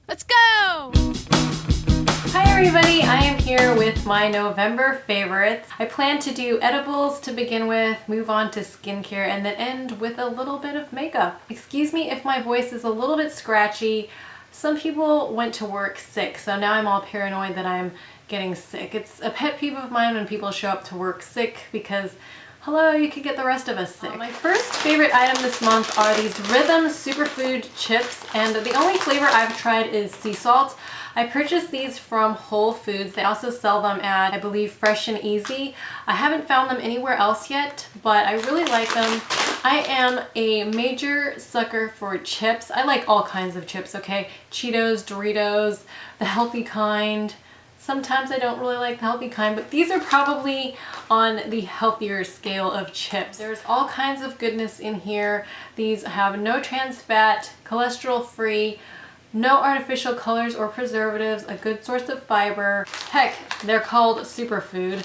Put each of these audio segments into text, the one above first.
Let's go! Hi everybody, I am here with my November favorites. I plan to do edibles to begin with, move on to skincare, and then end with a little bit of makeup. Excuse me if my voice is a little bit scratchy. Some people went to work sick, so now I'm all paranoid that I'm getting sick. It's a pet peeve of mine when people show up to work sick because hello, you could get the rest of us sick. My first favorite item this month are these Rhythm Superfood chips, and the only flavor I've tried is sea salt. I purchased these from Whole Foods. They also sell them at, I believe, Fresh and Easy. I haven't found them anywhere else yet, but I really like them. I am a major sucker for chips. I like all kinds of chips, okay? Cheetos, Doritos, the healthy kind. Sometimes I don't really like the healthy kind, but these are probably on the healthier scale of chips. There's all kinds of goodness in here. These have no trans fat, cholesterol free, no artificial colors or preservatives, a good source of fiber. Heck, they're called superfood.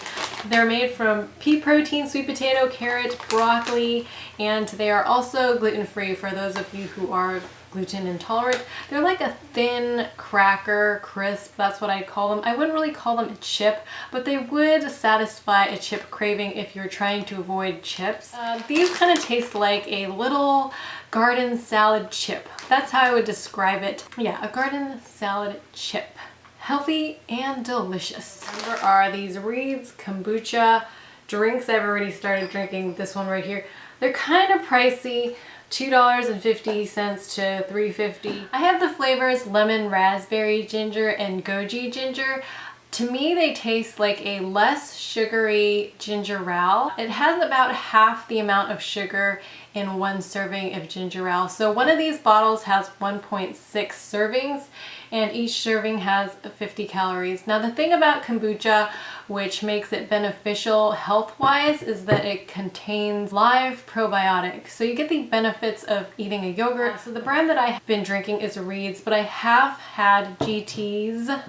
They're made from pea protein, sweet potato, carrot, broccoli, and they are also gluten-free for those of you who are gluten intolerant. They're like a thin cracker crisp, that's what I'd call them. I wouldn't really call them a chip, but they would satisfy a chip craving if you're trying to avoid chips. These kind of taste like a little garden salad chip. That's how I would describe it. Yeah, a garden salad chip. Healthy and delicious. There are these Reed's Kombucha drinks. I've already started drinking this one right here. They're kind of pricey. $2.50 to $3.50. I have the flavors lemon, raspberry, ginger, and goji ginger. To me, they taste like a less sugary ginger ale. It has about half the amount of sugar in one serving of ginger ale. So one of these bottles has 1.6 servings, and each serving has 50 calories. Now the thing about kombucha, which makes it beneficial health-wise, is that it contains live probiotics. So you get the benefits of eating a yogurt. So the brand that I've been drinking is Reed's, but I have had GT's. I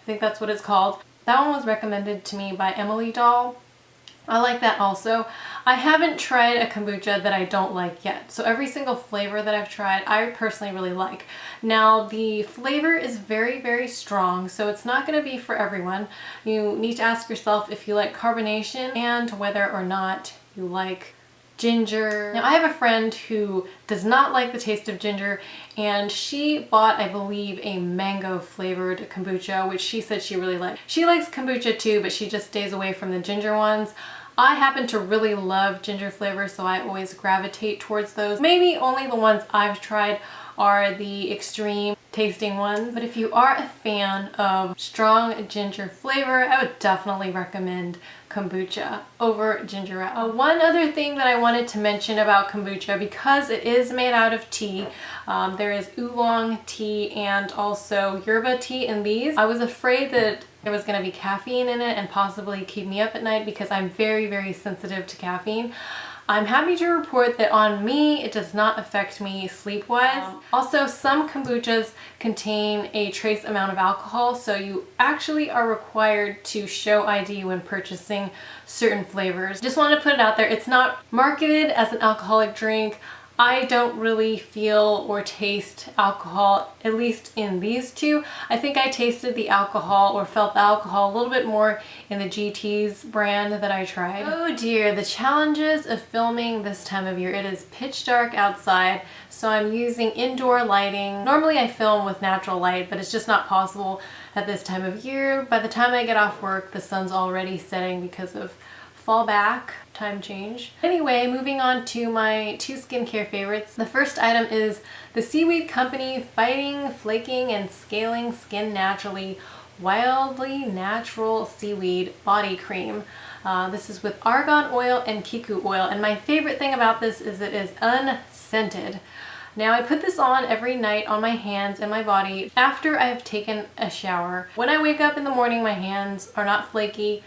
think that's what it's called. That one was recommended to me by Emily Doll. I like that also. I haven't tried a kombucha that I don't like yet. So every single flavor that I've tried, I personally really like. Now the flavor is very, very strong, so it's not going to be for everyone. You need to ask yourself if you like carbonation and whether or not you like ginger. Now I have a friend who does not like the taste of ginger, and she bought, I believe, a mango flavored kombucha, which she said she really liked. She likes kombucha too, but she just stays away from the ginger ones. I happen to really love ginger flavors, so I always gravitate towards those. Maybe only the ones I've tried are the extreme tasting ones, but if you are a fan of strong ginger flavor, I would definitely recommend kombucha over ginger ale. One other thing that I wanted to mention about kombucha, because it is made out of tea, there is oolong tea and also yerba tea in these. I was afraid that there was going to be caffeine in it and possibly keep me up at night because I'm very, very sensitive to caffeine. I'm happy to report that on me, it does not affect me sleep-wise. Also, some kombuchas contain a trace amount of alcohol, so you actually are required to show ID when purchasing certain flavors. Just wanted to put it out there. It's not marketed as an alcoholic drink. I don't really feel or taste alcohol, at least in these two. I think I tasted the alcohol or felt the alcohol a little bit more in the GT's brand that I tried. Oh dear, the challenges of filming this time of year. It is pitch dark outside, so I'm using indoor lighting. Normally I film with natural light, but it's just not possible at this time of year. By the time I get off work, the sun's already setting because of fall back, time change. Anyway, moving on to my two skincare favorites. The first item is the Seaweed Company Fighting, Flaking, and Scaling Skin Naturally Wildly Natural Seaweed Body Cream. This is with argan oil and kukui oil, and my favorite thing about this is it is unscented. Now I put this on every night on my hands and my body after I've taken a shower. When I wake up in the morning, my hands are not flaky.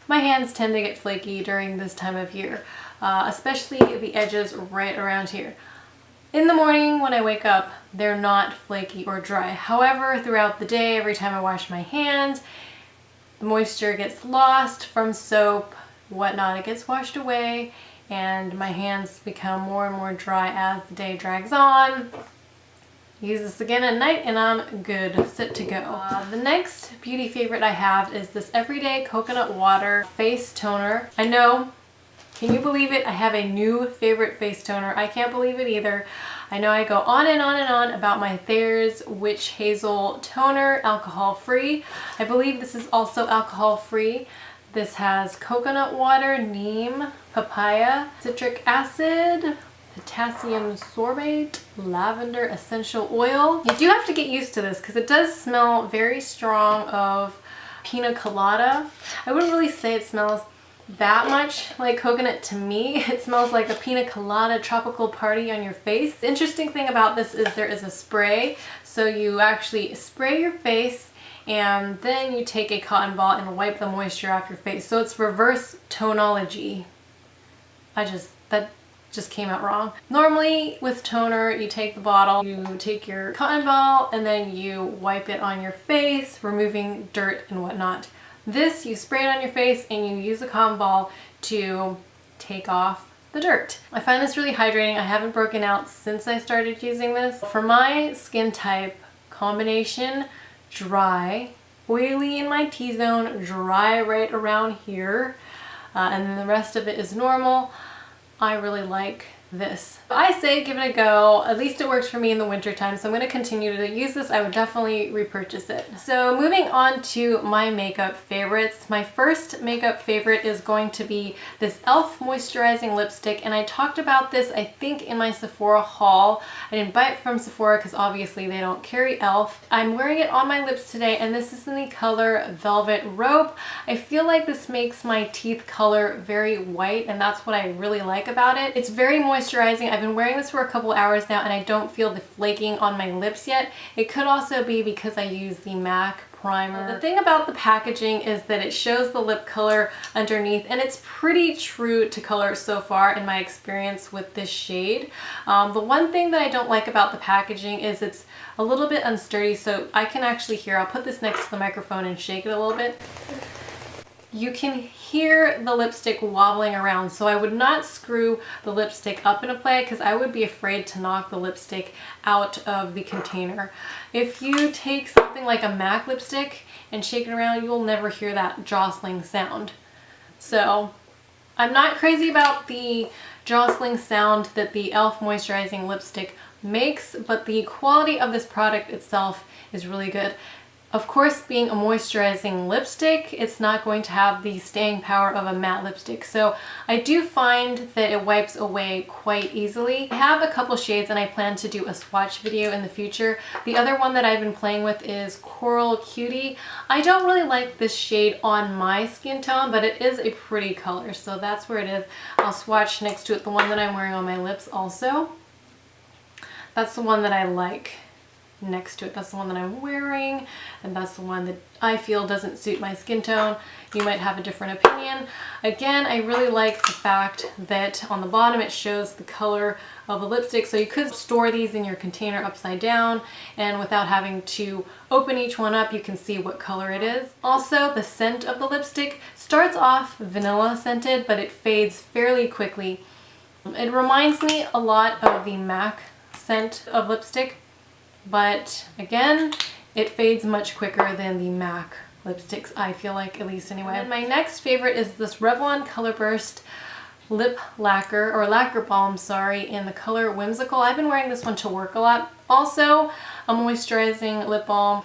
My hands tend to get flaky during this time of year, especially the edges right around here. In the morning when I wake up, they're not flaky or dry. However, throughout the day, every time I wash my hands, the moisture gets lost from soap, whatnot. It gets washed away, and my hands become more and more dry as the day drags on. use this again at night and I'm good, set to go. The next beauty favorite I have is this Everyday Coconut Water Face Toner. I know, can you believe it? I have a new favorite face toner. I can't believe it either. I know I go on and on and on about my Thayer's Witch Hazel Toner, alcohol free. I believe this is also alcohol free. This has coconut water, neem, papaya, citric acid, potassium sorbate, lavender essential oil. You do have to get used to this because it does smell very strong of pina colada. I wouldn't really say it smells that much like coconut to me. It smells like a pina colada tropical party on your face. The interesting thing about this is there is a spray. So you actually spray your face and then you take a cotton ball and wipe the moisture off your face. So it's reverse tonology. That just came out wrong. Normally with toner, you take the bottle, you take your cotton ball, and then you wipe it on your face, removing dirt and whatnot. This, you spray it on your face and you use a cotton ball to take off the dirt. I find this really hydrating. I haven't broken out since I started using this. For my skin type, combination dry, oily in my T-zone, dry right around here, and then the rest of it is normal. I really like this. I say give it a go. At least it works for me in the winter time, so I'm going to continue to use this. I would definitely repurchase it. So moving on to my makeup favorites. My first makeup favorite is going to be this e.l.f. moisturizing lipstick, and I talked about this I think in my Sephora haul. I didn't buy it from Sephora because obviously they don't carry e.l.f. I'm wearing it on my lips today, and this is in the color Velvet Rope. I feel like this makes my teeth color very white, and that's what I really like about it. It's very moisturizing. I've been wearing this for a couple hours now and I don't feel the flaking on my lips yet. It could also be because I use the MAC primer. The thing about the packaging is that it shows the lip color underneath, and it's pretty true to color so far in my experience with this shade. The one thing that I don't like about the packaging is it's a little bit unsturdy, so I can actually hear, I'll put this next to the microphone and shake it a little bit. You can hear the lipstick wobbling around, so I would not screw the lipstick up into play because I would be afraid to knock the lipstick out of the container. If you take something like a MAC lipstick and shake it around, you'll never hear that jostling sound. So I'm not crazy about the jostling sound that the e.l.f. moisturizing lipstick makes, but the quality of this product itself is really good. Of course, being a moisturizing lipstick, it's not going to have the staying power of a matte lipstick. So I do find that it wipes away quite easily. I have a couple shades and I plan to do a swatch video in the future. The other one that I've been playing with is Coral Cutie. I don't really like this shade on my skin tone, but it is a pretty color. So that's where it is. I'll swatch next to it the one that I'm wearing on my lips also. That's the one that I like next to it. That's the one that I'm wearing, and that's the one that I feel doesn't suit my skin tone. You might have a different opinion. Again, I really like the fact that on the bottom it shows the color of the lipstick, so you could store these in your container upside down, and without having to open each one up, you can see what color it is. Also, the scent of the lipstick starts off vanilla scented, but it fades fairly quickly. It reminds me a lot of the MAC scent of lipstick, but again, it fades much quicker than the MAC lipsticks, I feel like, at least anyway. And my next favorite is this Revlon Colorburst lip lacquer, or lacquer balm, sorry, in the color Whimsical. I've been wearing this one to work a lot. Also, a moisturizing lip balm.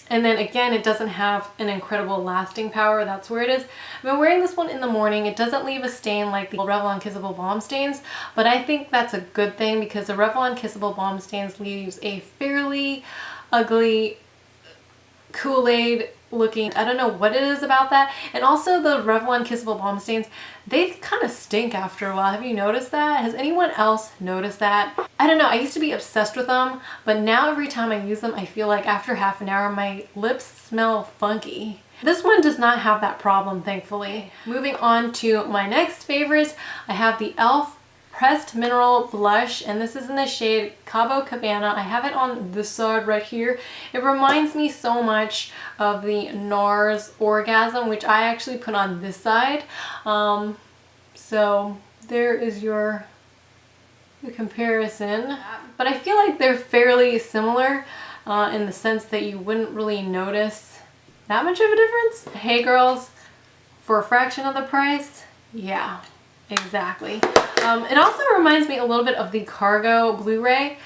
And then again, it doesn't have an incredible lasting power. That's where it is. I've been wearing this one in the morning. It doesn't leave a stain like the Revlon Kissable Balm stains, but I think that's a good thing because the Revlon Kissable Balm stains leaves a fairly ugly Kool-Aid looking, I don't know what it is about that. And also the Revlon Kissable Balm stains, they kind of stink after a while. Have you noticed that? Has anyone else noticed that? I don't know, I used to be obsessed with them, but now every time I use them, I feel like after half an hour, my lips smell funky. This one does not have that problem, thankfully. Moving on to my next favorite, I have the e.l.f. Pressed Mineral Blush, and this is in the shade Cabo Cabana. I have it on this side right here. It reminds me so much of the Nars Orgasm, which I actually put on this side. So there is your the comparison, but I feel like they're fairly similar in the sense that you wouldn't really notice that much of a difference. Hey girls, for a fraction of the price, yeah, exactly. It also reminds me a little bit of the Cargo Blu-ray.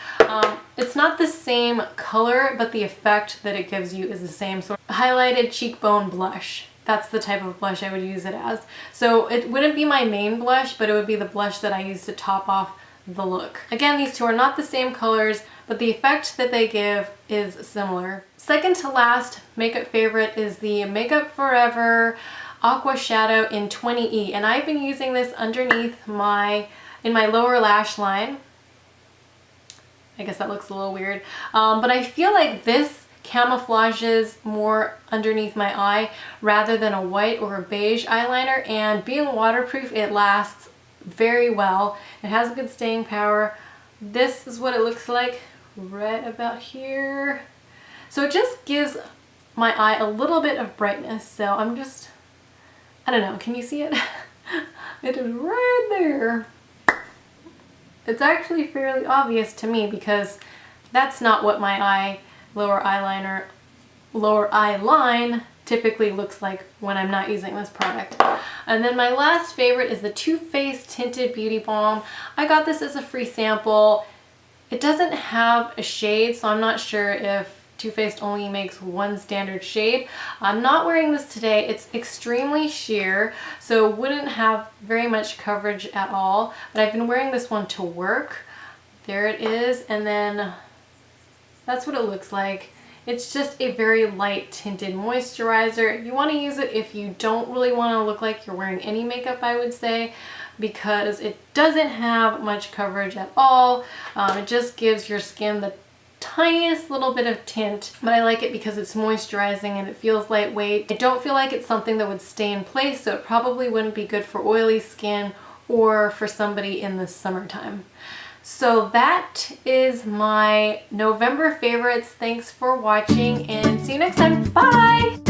It's not the same color, but the effect that it gives you is the same. Sort of highlighted cheekbone blush. That's the type of blush I would use it as. So it wouldn't be my main blush, but it would be the blush that I use to top off the look. Again, these two are not the same colors, but the effect that they give is similar. Second to last makeup favorite is the Makeup Forever Aqua Shadow in 20E, and I've been using this underneath in my lower lash line. I guess that looks a little weird, but I feel like this camouflages more underneath my eye rather than a white or a beige eyeliner, and being waterproof, it lasts very well. It has a good staying power. This is what it looks like right about here. So it just gives my eye a little bit of brightness. So I don't know, can you see it? It is right there. It's actually fairly obvious to me because that's not what my lower eye line typically looks like when I'm not using this product. And then my last favorite is the Too Faced Tinted Beauty Balm. I got this as a free sample. It doesn't have a shade, so I'm not sure if Too Faced only makes one standard shade. I'm not wearing this today. It's extremely sheer, so wouldn't have very much coverage at all, but I've been wearing this one to work. There it is, and then that's what it looks like. It's just a very light tinted moisturizer. You want to use it if you don't really want to look like you're wearing any makeup, I would say, because it doesn't have much coverage at all. It just gives your skin the tiniest little bit of tint, but I like it because it's moisturizing and it feels lightweight. I don't feel like it's something that would stay in place, so it probably wouldn't be good for oily skin or for somebody in the summertime. So that is my November favorites. Thanks for watching and see you next time. Bye!